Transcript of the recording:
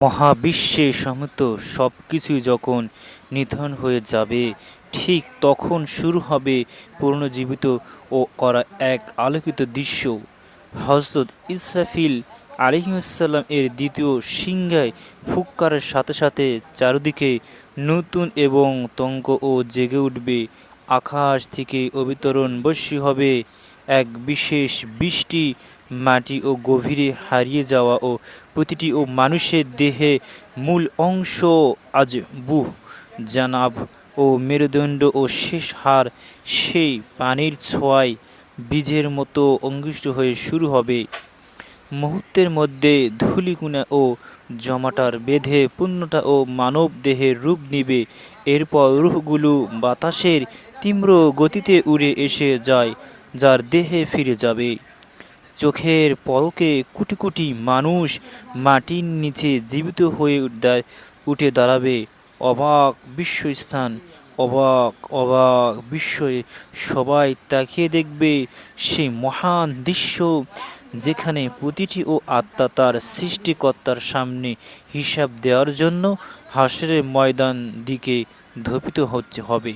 মহাবিশ্বে সমস্ত সব কিছুই যখন নিধন হয়ে যাবে, ঠিক তখন শুরু হবে পুনর্জীবিত ও করা এক আলোকিত দৃশ্য। হজরত ইসরাফিল আলাইহিসসালাম এর দ্বিতীয় সিংহায় ফুৎকারের সাথে সাথে চারদিকে নতুন এবং তঙ্ক ও জেগে উঠবে। আকাশ থেকে অবিতরণ বর্ষী হবে এক বিশেষ বৃষ্টি, মাটি ও গভীরে হারিয়ে যাওয়া ও প্রতিটি ও মানুষের দেহে মূল অংশ, আজ বুহ, জানাব ও মেরুদণ্ড ও শেষ হাড় সেই পানির ছোঁয়ায় বীজের মতো অঙ্কুরিত হয়ে শুরু হবে। মুহূর্তের মধ্যে ধূলিকণা ও জমাটার বেঁধে পূর্ণতা ও মানব দেহের রূপ নিবে। এরপর রূহগুলো বাতাসের তীব্র গতিতে উড়ে এসে যায়, যার দেহে ফিরে যাবে। চোখের পলকে কোটি কোটি মানুষ মাটির নিচে জীবিত হয়ে উঠে দাঁড়াবে। অবাক বিশ্বস্থান, অবাক অবাক বিস্ময়ে সবাই তাকিয়ে দেখবে সেই মহান দৃশ্য, যেখানে প্রতিটি ও আত্মা তার সৃষ্টিকর্তার সামনে হিসাব দেওয়ার জন্য হাসরের ময়দান দিকে ধাবিত হবে।